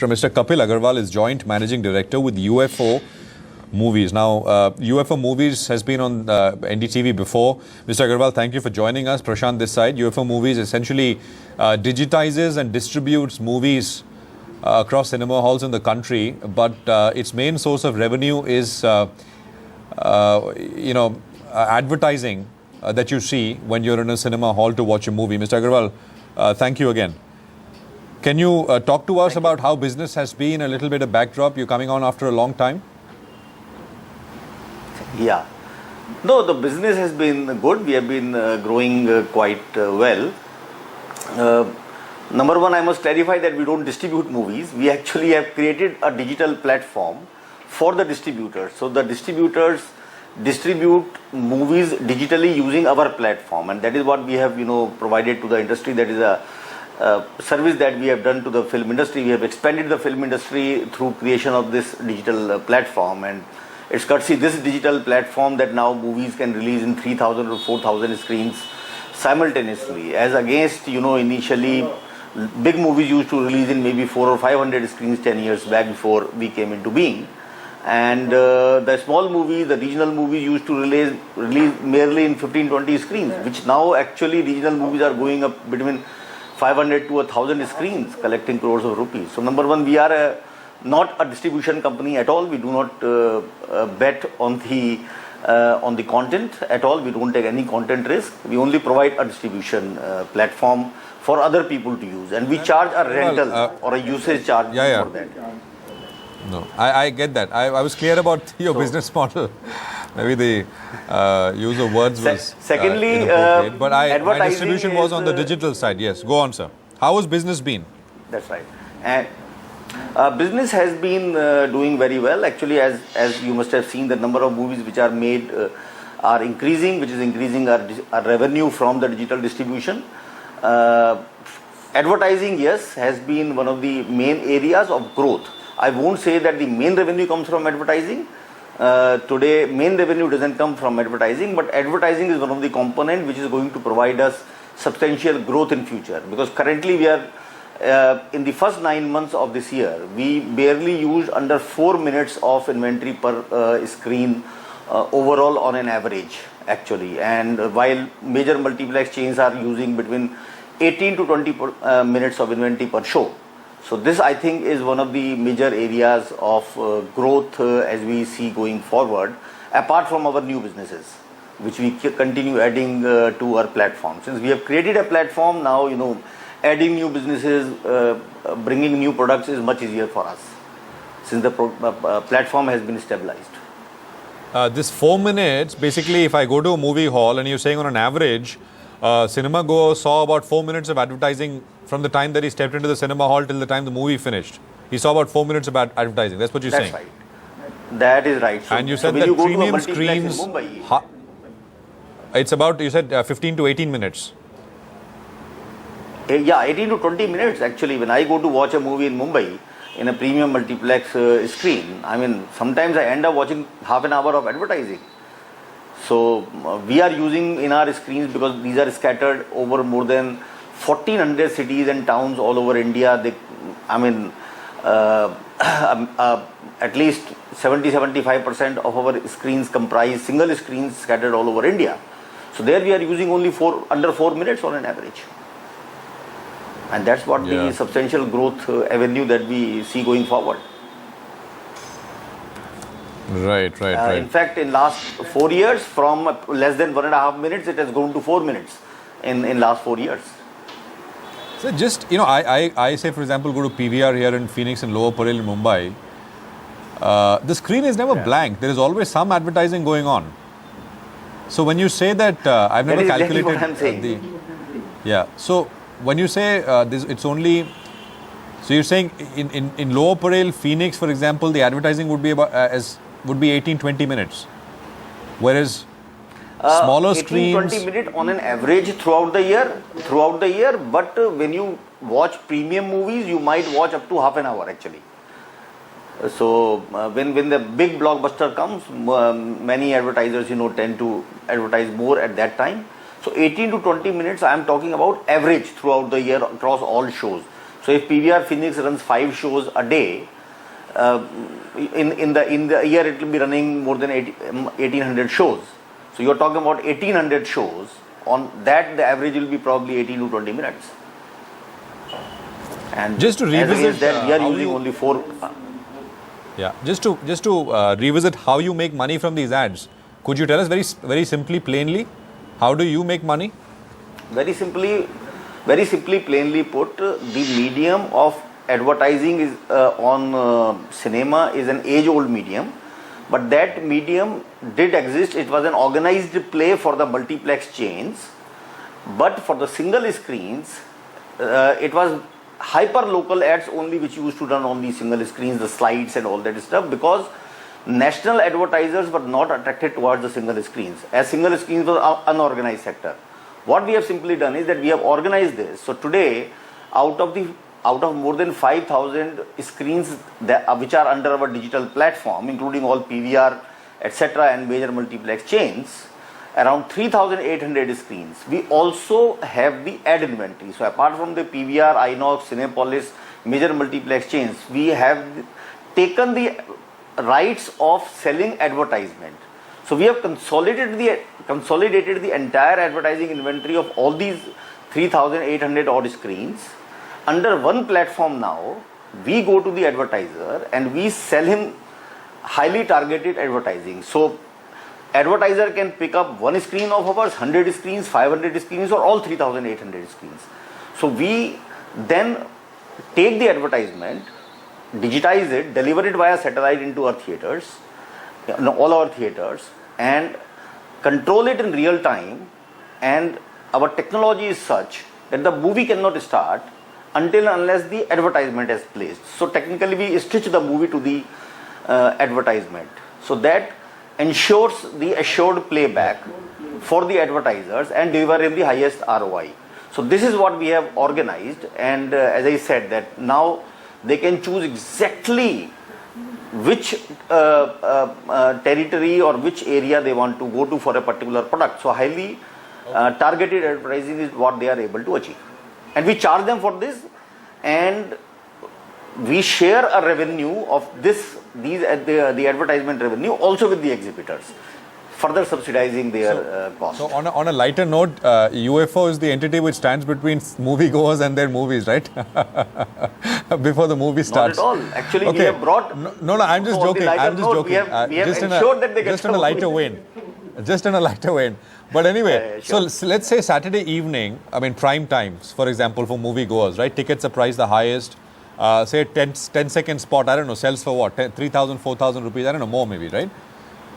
Mr. Kapil Agarwal is Joint Managing Director with UFO Moviez. Now, UFO Moviez has been on NDTV before. Mr. Agarwal, thank you for joining us. Prashant this side. UFO Moviez essentially digitizes and distributes movies across cinema halls in the country, but its main source of revenue is, advertising that you see when you're in a cinema hall to watch a movie. Mr. Agarwal, thank you again. Can you talk to us about how business has been, a little bit of backdrop? You're coming on after a long time. Yeah. No, the business has been good. We have been growing quite well. Number one, I must clarify that we don't distribute movies. We actually have created a digital platform for the distributors. So the distributors distribute movies digitally using our platform, and that is what we have, provided to the industry. That is a service that we have done to the film industry. We have expanded the film industry through creation of this digital platform, and it's courtesy this digital platform that now movies can release in 3,000 or 4,000 screens simultaneously, as against initially big movies used to release in maybe 400 or 500 screens 10 years back before we came into being. And the small movies, the regional movies used to release merely in 15-20 screens, which now actually regional movies are going up between 500 to 1,000 screens, collecting crores of rupees. So number one, we are not a distribution company at all. We do not bet on the content at all. We don't take any content risk. We only provide a distribution platform for other people to use, and we charge a rental or a usage charge for that. No, I get that. I was clear about your business model. Maybe the use of words was secondly, but my distribution was on the digital side. Yes, go on, sir. How has business been? That's right. And business has been doing very well. Actually, as you must have seen, the number of movies which are made are increasing, which is increasing our revenue from the digital distribution. Advertising, yes, has been one of the main areas of growth. I won't say that the main revenue comes from advertising. Today, main revenue doesn't come from advertising, but advertising is one of the components which is going to provide us substantial growth in future. Because currently we are in the first 9 months of this year, we barely used under 4 minutes of inventory per screen overall on an average, actually. And while major multiplex chains are using between 18 to 20 minutes of inventory per show. So this, I think, is one of the major areas of growth as we see going forward, apart from our new businesses, which we continue adding to our platform. Since we have created a platform now, adding new businesses, bringing new products is much easier for us, since the platform has been stabilized. This 4 minutes, basically, if I go to a movie hall and you're saying on an average, cinema goer saw about 4 minutes of advertising from the time that he stepped into the cinema hall till the time the movie finished. He saw about 4 minutes of advertising. That's what you're saying. That's right. That is right. So, and you said that premium screens, it's about, you said 15 to 18 minutes. Yeah, 18 to 20 minutes actually. When I go to watch a movie in Mumbai in a premium multiplex screen, sometimes I end up watching half an hour of advertising. So we are using in our screens, because these are scattered over more than 1,400 cities and towns all over India. At least 70-75% of our screens comprise single screens scattered all over India. So there we are using only under 4 minutes on an average. And that's what the substantial growth avenue that we see going forward. Right. In fact, in last 4 years, from less than 1.5 minutes, it has grown to 4 minutes in last 4 years. So just, I say, for example, go to PVR here in Phoenix and Lower Parel in Mumbai. The screen is never blank. There is always some advertising going on. So when you say that, I've never calculated what I'm saying. So when you say it's only, so you're saying in Lower Parel, Phoenix, for example, the advertising would be about 18-20 minutes, whereas smaller screens, 18-20 minutes on an average throughout the year. But when you watch premium movies, you might watch up to half an hour actually. So when the big blockbuster comes, many advertisers tend to advertise more at that time. So 18 to 20 minutes, I am talking about average throughout the year across all shows. So if PVR Phoenix runs 5 shows a day, in the year it will be running more than 1800 shows. So you're talking about 1800 shows. On that, the average will be probably 18 to 20 minutes. And just to revisit that, we are using only 4. Yeah, just to revisit how you make money from these ads. Could you tell us very simply, plainly, how do you make money? Very simply, plainly put, the medium of advertising is on cinema is an age-old medium, but that medium did exist. It was an organized play for the multiplex chains, but for the single screens, it was hyper-local ads only which used to run on the single screens, the slides and all that stuff, because national advertisers were not attracted towards the single screens, as single screens was an unorganized sector. What we have simply done is that we have organized this. So today, out of more than 5,000 screens which are under our digital platform, including all PVR, etc., and major multiplex chains, around 3,800 screens. We also have the ad inventory. So apart from the PVR, Inox, Cinepolis, major multiplex chains, we have taken the rights of selling advertisement. So we have consolidated the entire advertising inventory of all these 3,800 odd screens under one platform. Now we go to the advertiser and we sell him highly targeted advertising. So advertiser can pick up one screen of ours, 100 screens, 500 screens, or all 3,800 screens. So we then take the advertisement, digitize it, deliver it via satellite into our theaters, all our theaters, and control it in real time. And our technology is such that the movie cannot start until unless the advertisement is placed. So technically we stitch the movie to the advertisement. So that ensures the assured playback for the advertisers and deliver the highest ROI. So this is what we have organized, and as I said, that now they can choose exactly which territory or which area they want to go to for a particular product. So highly targeted advertising is what they are able to achieve, and we charge them for this, and we share a revenue of the advertisement revenue also with the exhibitors, further subsidizing their cost. So on a lighter note, UFO is the entity which stands between moviegoers and their movies, right? Before the movie starts. Not at all. Actually, we have brought. No, I'm just joking. I'm just joking. We have ensured that they get just in a lighter vein. Just in a lighter vein. But anyway, sure. So let's say Saturday evening, I mean prime times, for example, for moviegoers, right? Tickets are priced the highest. Say 10-second spot, I don't know, sells for what? 3,000, 4,000 rupees, I don't know, more maybe, right?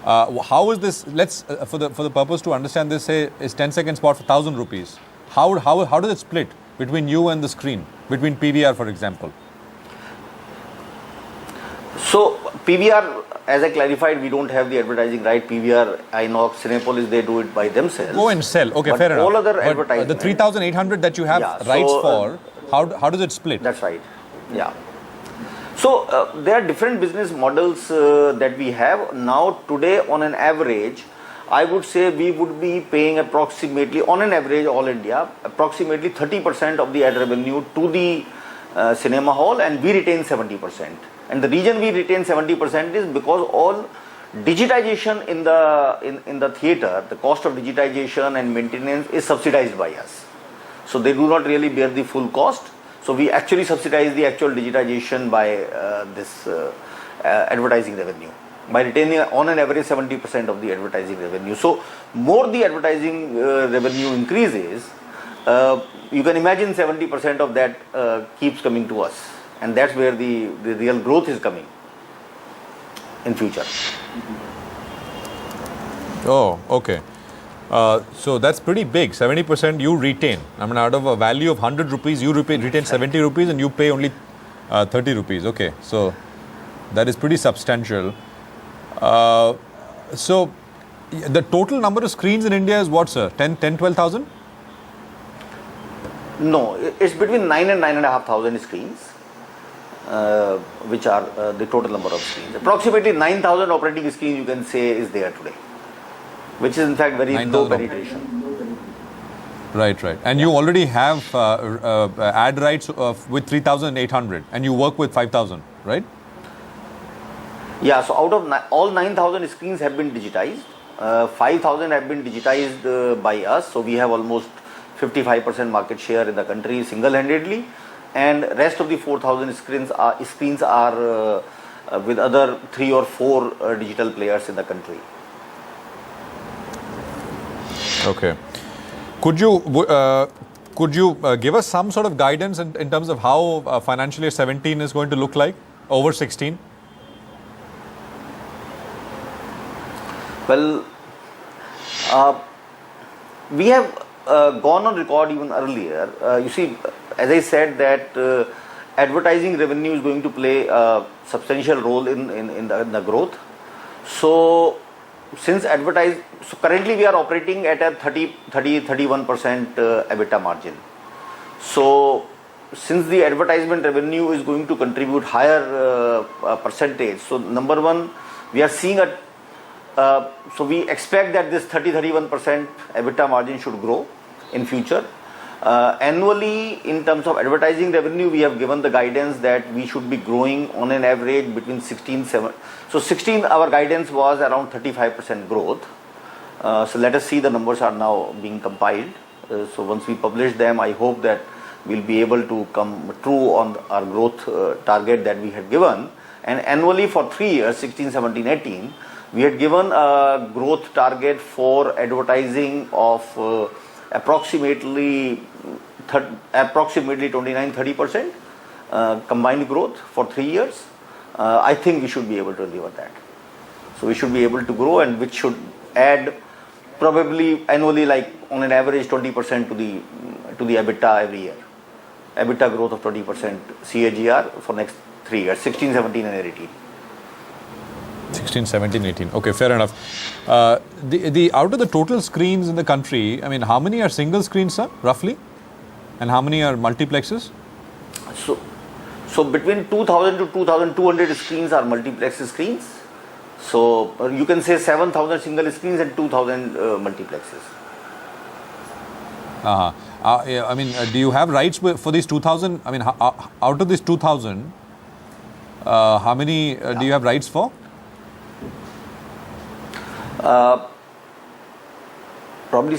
How is this, let's, for the purpose to understand this, say, is 10-second spot for 1,000 rupees. How does it split between you and the screen, between PVR, for example? So, PVR, as I clarified, we don't have the advertising right. PVR, Inox, Cinepolis, they do it by themselves. Go and sell, okay, but fair enough. All other advertising. The 3,800 that you have rights for, how does it split? That's right. Yeah. So there are different business models that we have now. Today, on an average, I would say we would be paying approximately, on an average, all India, approximately 30% of the ad revenue to the cinema hall, and we retain 70%. And the reason we retain 70% is because all digitization in the theater, the cost of digitization and maintenance is subsidized by us. So they do not really bear the full cost. So we actually subsidize the actual digitization by this advertising revenue, by retaining on an average 70% of the advertising revenue. So more the advertising revenue increases, you can imagine 70% of that keeps coming to us, and that's where the real growth is coming in future. Oh, okay. So that's pretty big. 70% you retain. I mean, out of a value of 100 rupees, you retain 70 rupees and you pay only 30 rupees. Okay, so that is pretty substantial. So the total number of screens in India is what, sir? 12,000? No, it's between 9 and 9,500 screens, which are the total number of screens. Approximately 9,000 operating screens, you can say, is there today, which is in fact very low penetration. Right, right. And you already have ad rights with 3,800 and you work with 5,000, right? Yeah, so out of all 9,000 screens have been digitized. 5,000 have been digitized by us. So we have almost 55% market share in the country single-handedly. And rest of the 4,000 screens are with other 3 or 4 digital players in the country. Okay. Could you give us some sort of guidance in terms of how financial year 17 is going to look like over 16? Well, we have gone on record even earlier. You see, as I said that advertising revenue is going to play a substantial role in the growth. So currently we are operating at a 31% EBITDA margin. So since the advertisement revenue is going to contribute higher percentage, so number one, we are seeing so we expect that this 31% EBITDA margin should grow in future. Annually, in terms of advertising revenue, we have given the guidance that we should be growing on an average between 16-7. So 16, our guidance was around 35% growth. So let us see, the numbers are now being compiled. So once we publish them, I hope that we'll be able to come true on our growth target that we had given. And annually for 3 years, 16, 17, 18, we had given a growth target for advertising of approximately 29-30% combined growth for 3 years. I think we should be able to deliver that. So we should be able to grow, and which should add probably annually, like on an average 20% to the EBITDA every year. EBITDA growth of 20% CAGR for next 3 years, 16, 17 and 18. 16, 17, 18. Okay, fair enough. The out of the total screens in the country, I mean, how many are single screens, sir, roughly? And how many are multiplexes? So between 2,000 to 2,200 screens are multiplex screens. So you can say 7,000 single screens and 2,000 multiplexes. Yeah, I mean, do you have rights for these 2,000? I mean, out of these 2,000, how many do you have rights for? Probably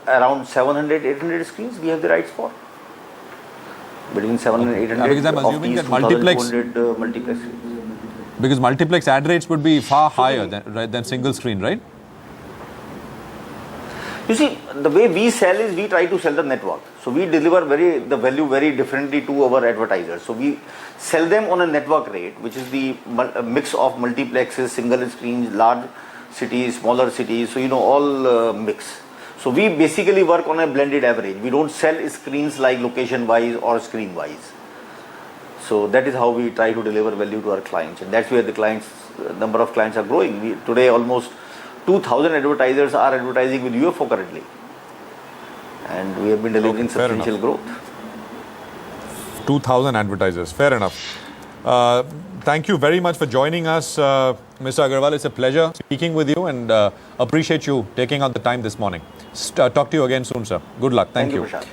around 700, 800 screens we have the rights for. Between 700 and 800 because I'm assuming that multiplex screens. Because multiplex ad rates would be far higher than single screen, right? You see, the way we sell is we try to sell the network. So we deliver the value very differently to our advertisers. So we sell them on a network rate, which is the mix of multiplexes, single screens, large cities, smaller cities. So all mix. So we basically work on a blended average. We don't sell screens like location wise or screen wise. So that is how we try to deliver value to our clients, and that's where the number of clients are growing. Today almost 2,000 advertisers are advertising with UFO currently, and we have been delivering substantial growth. 2,000 advertisers, fair enough. Thank you very much for joining us, Mr. Agarwal. It's a pleasure speaking with you, and appreciate you taking out the time this morning. Talk to you again soon, sir. Good luck. Thank you. Prashant.